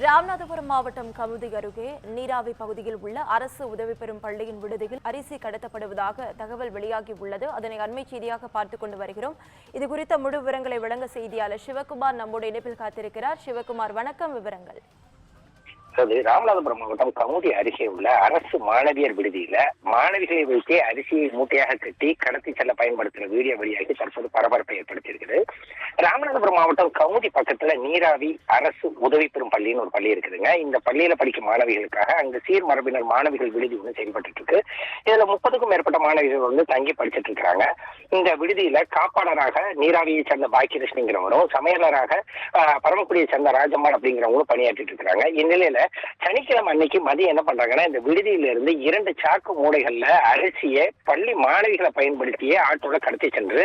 ராமநாதபுரம் மாவட்டம் கமுதி அருகே நீராவி பகுதியில் உள்ள அரசு உதவி பெறும் பள்ளியின் விடுதியில் அரிசி கடத்தப்படுவதாக தகவல் வெளியாகியுள்ளது. அதனை அண்மை செய்தியாக பார்த்துக் கொண்டு வருகிறோம். இதுகுறித்த முழு விவரங்களை வழங்க செய்தியாளர் சிவகுமார் நம்முடைய இணைப்பில் காத்திருக்கிறார். சிவகுமார், வணக்கம். விவரங்கள். ராமநாதபுரம் மாவட்டம் கமுதி அருகே உள்ள அரசு மாணவியர் விடுதியில மாணவிகளை வைத்தே அரிசியை மூட்டையாக கட்டி கடத்தி செல்ல பயன்படுத்துகிற வீடியோ வெளியாகி தற்போது பரபரப்பை ஏற்படுத்தியிருக்குது. ராமநாதபுரம் மாவட்டம் கமுதி பக்கத்துல நீராவி அரசு உதவி பெறும் பள்ளின்னு ஒரு பள்ளி இருக்குதுங்க. இந்த பள்ளியில படிக்கும் மாணவிகளுக்காக அங்கு சீர் மரபினர் மாணவிகள் விடுதி ஒன்று செயல்பட்டு இருக்கு. இதுல 30க்கும் மேற்பட்ட மாணவிகள் வந்து தங்கி படிச்சுட்டு இருக்கிறாங்க. இந்த விடுதியில காப்பாளராக நீராவியை சேர்ந்த பாக்கியலட்சுமிங்கிறவரும், சமையலராக பரமக்குடியை சேர்ந்த ராஜம்மாள் அப்படிங்கிறவங்களும் பணியாற்றிட்டு இருக்கிறாங்க. இந்நிலையில சனிக்கிழமை அன்னைக்கு மதியம் என்ன பண்றாங்கன்னா, இந்த விடுதியில இருந்து 2 சாக்கு மூடைகள்ல அரிசியை பள்ளி மாணவிகளை பயன்படுத்தியே ஆட்டோல கடத்தி சென்று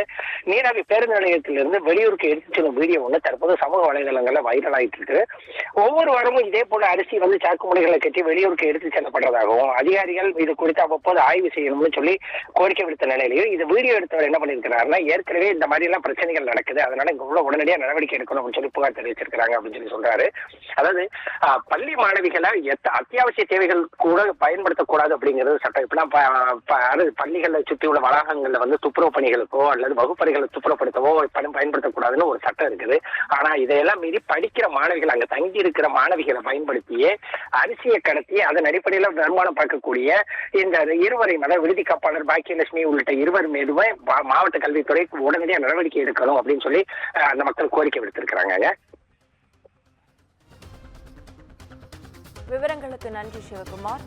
நீராவி பேருந்து நிலையத்திலிருந்து வெளியூருக்கு எடுத்து செல்லும் வீடியோ ஒன்று தற்போது சமூக வலைதளங்கள்ல வைரல் ஆகிட்டு இருக்கு. ஒவ்வொரு வாரமும் இதே போல அரிசி வந்து சாக்கு மூடைகளை கட்டி வெளியூருக்கு எடுத்து செல்லப்படுறதாகவும் அதிகாரிகள் இது குறித்து அவ்வப்போது ஆய்வு செய்யணும்னு சொல்லி கோரிக்கை விடுத்த நிலையிலையும் இந்த வீடியோ எடுத்தவர் என்ன பண்ணிருக்கிறாருன்னா, ஏற்கனவே இந்த மாதிரி எல்லாம் பிரச்சனைகள் நடக்குது, அதனால இங்க உடனடியாக நடவடிக்கை எடுக்கணும் அப்படின்னு சொல்லி புகார் தெரிவிச்சிருக்காங்க அப்படின்னு சொல்லி சொல்றாரு. அதாவது பள்ளி மாணவிகளை அத்தியாவசிய தேவைகள் கூட பயன்படுத்தக்கூடாது அப்படிங்கிறது சட்டம். இப்பெல்லாம் பள்ளிகளை சுற்றியுள்ள வளாகங்கள்ல வந்து துப்புரவு பணிகளுக்கோ அல்லது வகுப்பறைகளை துப்புரப்படுத்தவோ பயன்படுத்தக்கூடாதுன்னு ஒரு சட்டம் இருக்குது. ஆனா இதையெல்லாம் மீறி படிக்கிற மாணவிகள், அங்க தங்கி இருக்கிற மாணவிகளை பயன்படுத்தியே அரிசியை கடத்தி அதன் அடிப்படையில் வருமானம் பார்க்கக்கூடிய இந்த இருவரை விடுதி காப்பாளர் பாக்கியலட்சுமி உள்ளிட்ட இருவர் மீதுமே மாவட்ட கல்வித்துறை உடனடியாக நடவடிக்கை எடுக்கணும் அப்படின்னு சொல்லி அந்த மக்கள் கோரிக்கை விடுத்திருக்கிறாங்க. விவரங்களுக்கு நன்றி சிவகுமார்.